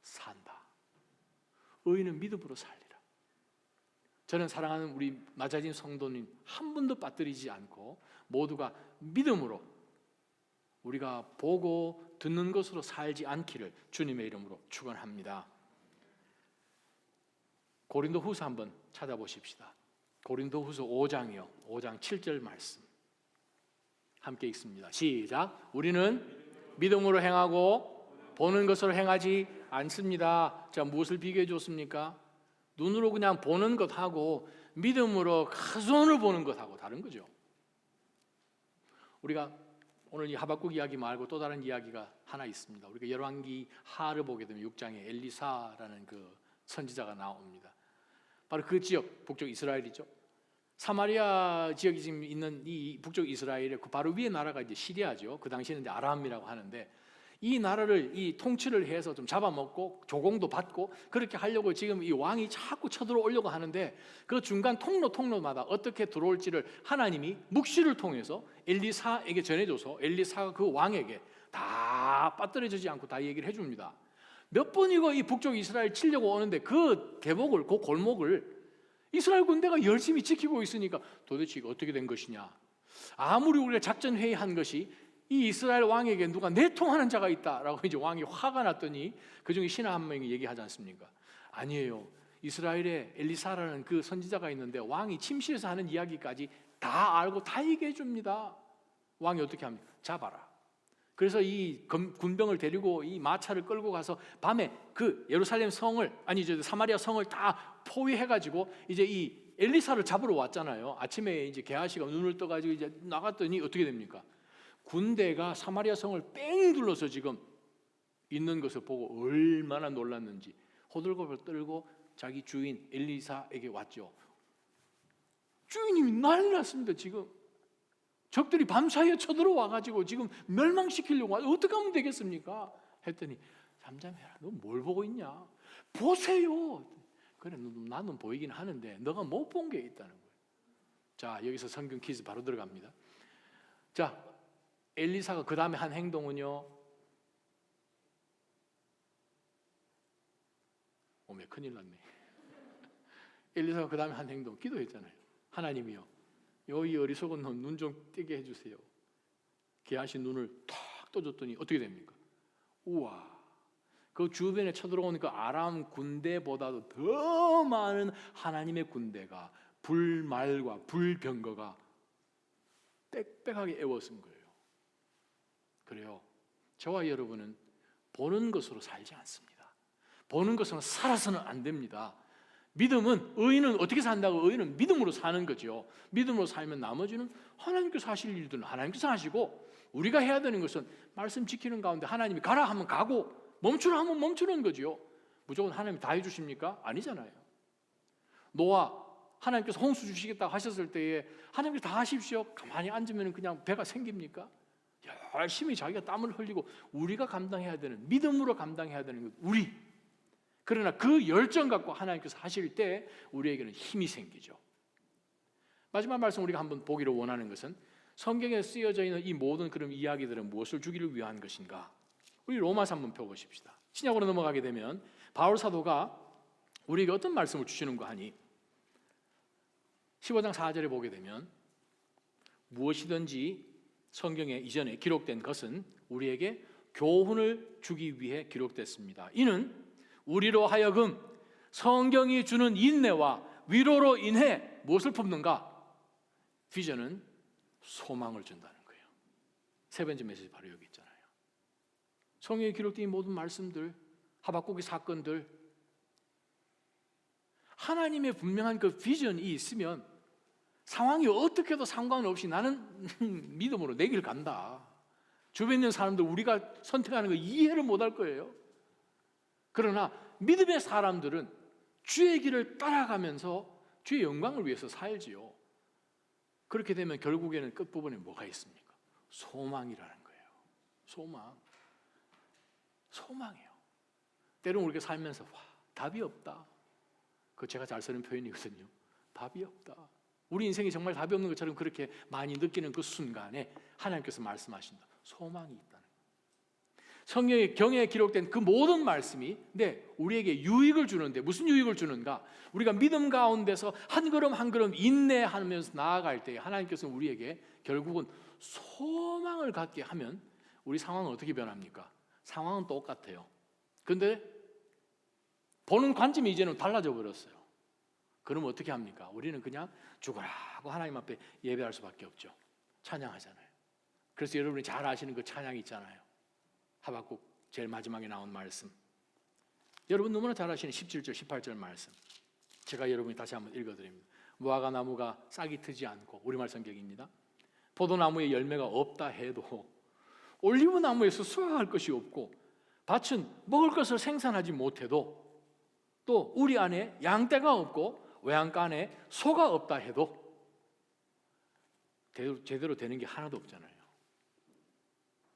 A: 산다. 의인은 믿음으로 살리라. 저는 사랑하는 우리 맞아진 성도님 한 분도 빠뜨리지 않고 모두가 믿음으로 우리가 보고 듣는 것으로 살지 않기를 주님의 이름으로 축원합니다. 고린도후서 한번 찾아보십시다. 고린도후서 5장이요. 5장 7절 말씀 함께 읽습니다. 시작. 우리는 믿음으로 행하고 보는 것으로 행하지 않습니다. 자, 무엇을 비교해 줬습니까? 눈으로 그냥 보는 것하고 믿음으로 큰 손을 보는 것하고 다른 거죠. 우리가 오늘 이 하박국 이야기 말고 또 다른 이야기가 하나 있습니다. 우리가 열왕기 하를 보게 되면 6장에 엘리사라는 그 선지자가 나옵니다. 바로 그 지역, 북쪽 이스라엘이죠. 사마리아 지역이 지금 있는 이 북쪽 이스라엘의 그 바로 위에 나라가 이제 시리아죠. 그 당시에는 이제 아람이라고 하는데 이 나라를 이 통치를 해서 좀 잡아먹고 조공도 받고 그렇게 하려고 지금 이 왕이 자꾸 쳐들어오려고 하는데 그 중간 통로마다 어떻게 들어올지를 하나님이 묵시를 통해서 엘리사에게 전해줘서 엘리사가 그 왕에게 다 빠뜨려지지 않고 다 얘기를 해줍니다. 몇 번이고 이 북쪽 이스라엘 치려고 오는데 그 대목을, 그 골목을 이스라엘 군대가 열심히 지키고 있으니까 도대체 이거 어떻게 된 것이냐. 아무리 우리가 작전 회의한 것이 이 이스라엘 왕에게 누가 내통하는 자가 있다라고 이제 왕이 화가 났더니 그 중에 신하 한 명이 얘기하지 않습니까? 아니에요. 이스라엘에 엘리사라는 그 선지자가 있는데 왕이 침실에서 하는 이야기까지 다 알고 다 얘기해 줍니다. 왕이 어떻게 합니까? 잡아라. 그래서 이 군병을 데리고 이 마차를 끌고 가서 밤에 그 예루살렘 성을, 아니 저 사마리아 성을 다 포위해가지고 이제 이 엘리사를 잡으러 왔잖아요. 아침에 이제 게하시가 눈을 떠가지고 이제 나갔더니 어떻게 됩니까? 군대가 사마리아 성을 뺑 둘러서 지금 있는 것을 보고 얼마나 놀랐는지 호들갑을 떨고 자기 주인 엘리사에게 왔죠. 주인님이 난리 났습니다. 지금 적들이 밤사이에 쳐들어와가지고 지금 멸망시키려고 어떻게 하면 되겠습니까? 했더니 잠잠해라. 너 뭘 보고 있냐? 보세요. 그래, 나는 보이긴 하는데 너가 못 본 게 있다는 거예요. 자, 여기서 성경 퀴즈 바로 들어갑니다. 자, 엘리사가 그 다음에 한 행동은요. 오메 큰일 났네. 엘리사가 그 다음에 한 행동 기도했잖아요. 하나님이요, 이 어리석은 놈 눈 좀 뜨게 해주세요. 게하시 눈을 탁 떠줬더니 어떻게 됩니까? 우와, 그 주변에 쳐들어오는 그 아람 군대보다도 더 많은 하나님의 군대가 불말과 불병거가 빽빽하게 애워쓴 거예요. 그래요. 저와 여러분은 보는 것으로 살지 않습니다. 보는 것으로 살아서는 안 됩니다. 믿음은, 의인은 어떻게 산다고? 의인은 믿음으로 사는 거죠. 믿음으로 살면 나머지는 하나님께서 하실 일들은 하나님께서 하시고, 우리가 해야 되는 것은 말씀 지키는 가운데 하나님이 가라 하면 가고 멈추라 하면 멈추는 거죠. 무조건 하나님이 다 해주십니까? 아니잖아요. 노아, 하나님께서 홍수 주시겠다고 하셨을 때에 하나님께서 다 하십시오. 가만히 앉으면 그냥 배가 생깁니까? 열심히 자기가 땀을 흘리고 우리가 감당해야 되는, 믿음으로 감당해야 되는 것, 우리. 그러나 그 열정 갖고 하나님께서 하실 때 우리에게는 힘이 생기죠. 마지막 말씀 우리가 한번 보기를 원하는 것은 성경에 쓰여져 있는 이 모든 그런 이야기들은 무엇을 주기를 위한 것인가? 우리 로마서 한번 펴보십시다. 신약으로 넘어가게 되면 바울 사도가 우리에게 어떤 말씀을 주시는가 하니 15장 4절에 보게 되면 무엇이든지 성경에 이전에 기록된 것은 우리에게 교훈을 주기 위해 기록됐습니다. 이는 우리로 하여금 성경이 주는 인내와 위로로 인해 무엇을 품는가? 비전은 소망을 준다는 거예요. 세 번째 메시지 바로 여기 있잖아요. 성경에 기록된 이 모든 말씀들, 하박국의 사건들, 하나님의 분명한 그 비전이 있으면 상황이 어떻게도 상관없이 나는 믿음으로 내 길 간다. 주변에 있는 사람들 우리가 선택하는 거 이해를 못할 거예요. 그러나 믿음의 사람들은 주의 길을 따라가면서 주의 영광을 위해서 살지요. 그렇게 되면 결국에는 끝부분에 뭐가 있습니까? 소망이라는 거예요. 소망이에요. 때로는 우리가 살면서 답이 없다. 그거 제가 잘 쓰는 표현이거든요. 답이 없다. 우리 인생이 정말 답이 없는 것처럼 그렇게 많이 느끼는 그 순간에 하나님께서 말씀하신다. 소망이 있다는 거예요. 성경의 경에 기록된 그 모든 말씀이 우리에게 유익을 주는데 무슨 유익을 주는가? 우리가 믿음 가운데서 한 걸음 한 걸음 인내하면서 나아갈 때 하나님께서는 우리에게 결국은 소망을 갖게 하면 우리 상황은 어떻게 변합니까? 상황은 똑같아요. 그런데 보는 관점이 이제는 달라져 버렸어요. 그럼 어떻게 합니까? 우리는 그냥 죽으라고 하나님 앞에 예배할 수밖에 없죠. 찬양하잖아요. 그래서 여러분이 잘 아시는 그 찬양이 있잖아요. 하박국 제일 마지막에 나온 말씀. 여러분 너무나 잘 아시는 17절, 18절 말씀. 제가 여러분이 다시 한번 읽어드립니다. 무화과 나무가 싹이 트지 않고, 우리말 성경입니다. 포도나무에 열매가 없다 해도 올리브 나무에서 수확할 것이 없고 밭은 먹을 것을 생산하지 못해도 또 우리 안에 양떼가 없고 외양간 안에 소가 없다 해도 제대로 되는 게 하나도 없잖아요.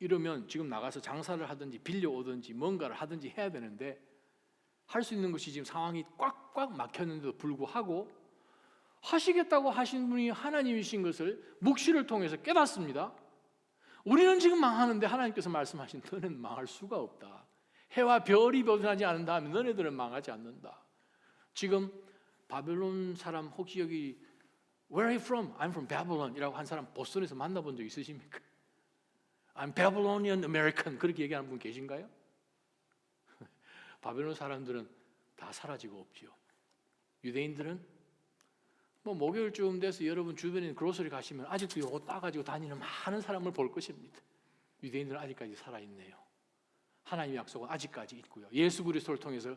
A: 이러면 지금 나가서 장사를 하든지 빌려오든지 뭔가를 하든지 해야 되는데 할 수 있는 것이 지금 상황이 꽉꽉 막혔는데도 불구하고 하시겠다고 하신 분이 하나님이신 것을 묵시를 통해서 깨닫습니다. 우리는 지금 망하는데 하나님께서 말씀하신 너는 망할 수가 없다. 해와 별이 변하지 않는다 하면 너네들은 망하지 않는다. 지금 바벨론 사람 혹시 여기 Where are you from? I'm from Babylon 이라고 한 사람 보스턴에서 만나본 적 있으십니까? I'm Babylonian American 그렇게 얘기하는 분 계신가요? 바벨론 사람들은 다 사라지고 없지요. 유대인들은 목요일쯤 돼서 여러분 주변에 그로서리 가시면 아직도 이거 따가지고 다니는 많은 사람을 볼 것입니다. 유대인들은 아직까지 살아있네요. 하나님의 약속은 아직까지 있고요. 예수 그리스도를 통해서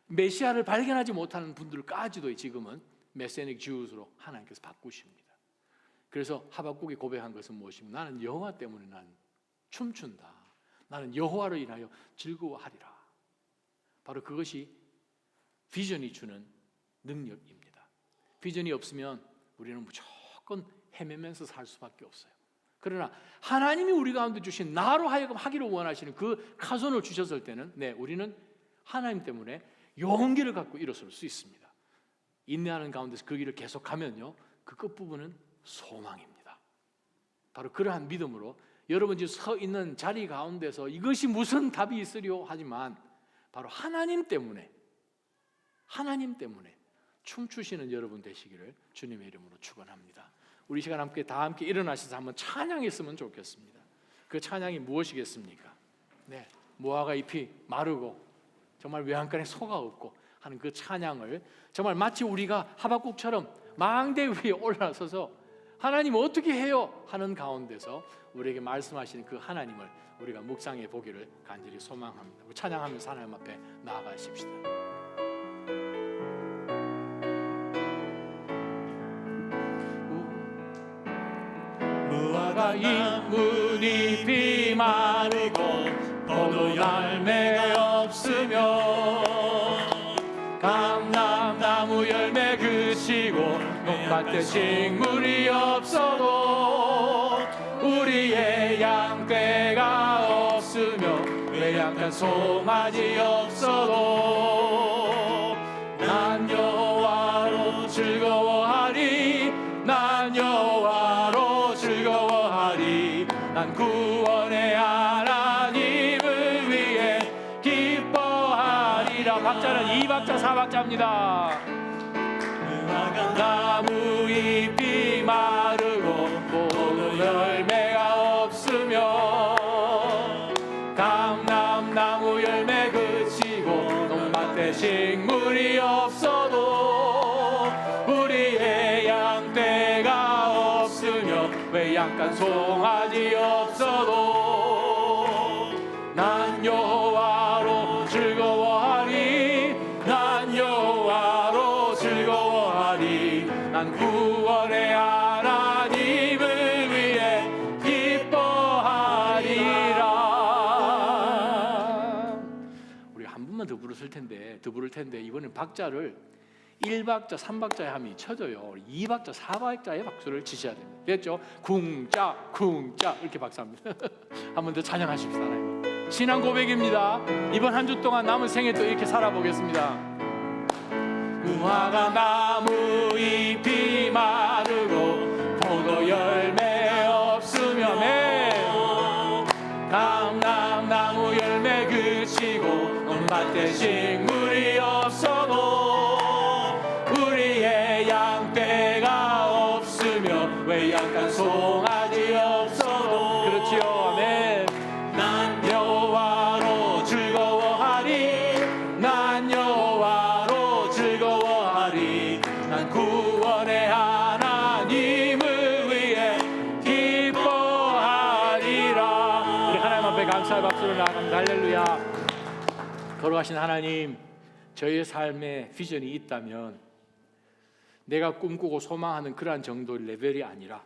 A: 메시아를 발견하지 못하는 분들까지도 지금은 메시아닉 주스로 하나님께서 바꾸십니다. 그래서 하박국이 고백한 것은 무엇입니까? 나는 여호와 때문에 난 춤춘다. 나는 여호와로 인하여 즐거워하리라. 바로 그것이 비전이 주는 능력입니다. 비전이 없으면 우리는 무조건 헤매면서 살 수밖에 없어요. 그러나 하나님이 우리 가운데 주신 나로 하여금 하기를 원하시는 그 가손을 주셨을 때는 우리는 하나님 때문에 용기를 갖고 일어설 수 있습니다. 인내하는 가운데서 그 길을 계속하면요, 그 끝부분은 소망입니다. 바로 그러한 믿음으로 여러분 지금 서 있는 자리 가운데서 이것이 무슨 답이 있으리요 하지만 바로 하나님 때문에 춤추시는 여러분 되시기를 주님의 이름으로 축원합니다. 우리 시간 함께 다 함께 일어나셔서 한번 찬양했으면 좋겠습니다. 그 찬양이 무엇이겠습니까? 무화과 잎이 마르고 정말 외양간에 소가 없고 하는 그 찬양을 정말 마치 우리가 하박국처럼 망대 위에 올라서서 하나님 어떻게 해요? 하는 가운데서 우리에게 말씀하시는 그 하나님을 우리가 묵상해 보기를 간절히 소망합니다. 우리 찬양하면서 하나님 앞에 나아가십시다. 무화과 잎이 마르고 포도 열매 없으며 감람나무 열매 그치고 논밭에 식물이 없어도 우리의 양떼가 없으며 외양간 소맞이 없어도 난 여호와로 즐거워하리 난 박자는 2박자 4박자입니다. 나무 잎이 마르고 포도 열매가 없으며 감람나무 열매 그치고 논밭에 식물이 없어도 우리의 양떼가 없으며 외양간 송아지 없어도 난 여호와로 즐거워하리 난 여호와로 즐거워하리 난 구원의 하나님을 위해 기뻐하리라. 우리 한 번만 더 부를 텐데 이번엔 박자를 1박자 3박자에 하면 쳐져요. 2박자 4박자에 박수를 치셔야 됩니다. 됐죠? 쿵짝 쿵짝 이렇게 박수합니다. 한 번 더 찬양하십시다. 신앙 고백입니다. 이번 한 주 동안 남은 생에 또 이렇게 살아보겠습니다. 무화과 나무 잎이 마르고 포도 열매 없으며 감람나무 열매 그치고 논밭에 식물이 없어도 우리의 양떼가 없으며 외양간 송아지 없어도 그렇지요. 아멘. 난 여호와로 즐거워하리 난 여호와로 즐거워하리 난 구원의 하나님을 위해 기뻐하리라. 우리 하나님 앞에 감사의 박수를 나갑니다. 할렐루야. 걸어가신 하나님, 저희의 삶에 비전이 있다면 내가 꿈꾸고 소망하는 그러한 정도의 레벨이 아니라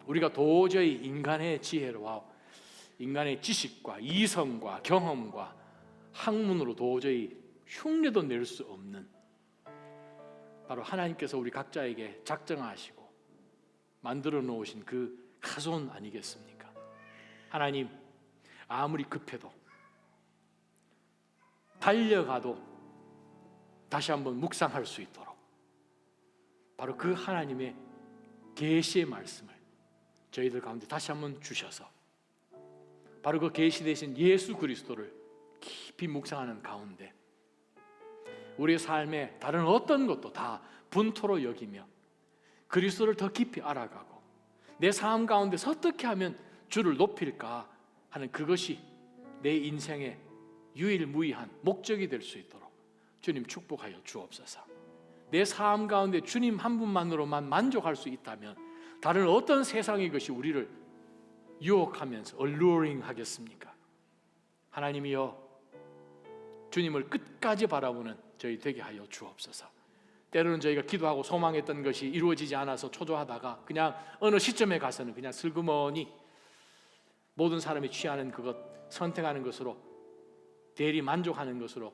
A: 우리가 도저히 인간의 지혜와 인간의 지식과 이성과 경험과 학문으로 도저히 흉내도 낼 수 없는 바로 하나님께서 우리 각자에게 작정하시고 만들어 놓으신 그 가손 아니겠습니까? 하나님, 아무리 급해도 달려가도 다시 한번 묵상할 수 있도록 바로 그 하나님의 계시의 말씀을 저희들 가운데 다시 한번 주셔서 바로 그 계시 되신 예수 그리스도를 깊이 묵상하는 가운데 우리의 삶에 다른 어떤 것도 다 분토로 여기며 그리스도를 더 깊이 알아가고 내 삶 가운데서 어떻게 하면 주를 높일까 하는 그것이 내 인생의 유일무이한 목적이 될 수 있도록 주님 축복하여 주옵소서. 내 삶 가운데 주님 한 분만으로만 만족할 수 있다면 다른 어떤 세상의 것이 우리를 유혹하면서 alluring 하겠습니까? 하나님이여, 주님을 끝까지 바라보는 저희 되게 하여 주옵소서. 때로는 저희가 기도하고 소망했던 것이 이루어지지 않아서 초조하다가 그냥 어느 시점에 가서는 그냥 슬그머니 모든 사람이 취하는 그것, 선택하는 것으로 대리 만족하는 것으로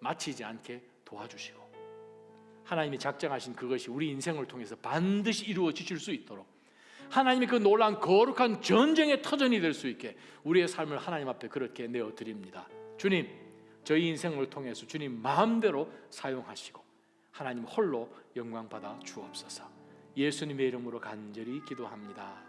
A: 마치지 않게 도와주시고 하나님이 작정하신 그것이 우리 인생을 통해서 반드시 이루어지실 수 있도록 하나님의 그 놀라운 거룩한 전쟁의 터전이 될 수 있게 우리의 삶을 하나님 앞에 그렇게 내어드립니다. 주님, 저희 인생을 통해서 주님 마음대로 사용하시고 하나님 홀로 영광 받아 주옵소서. 예수님의 이름으로 간절히 기도합니다.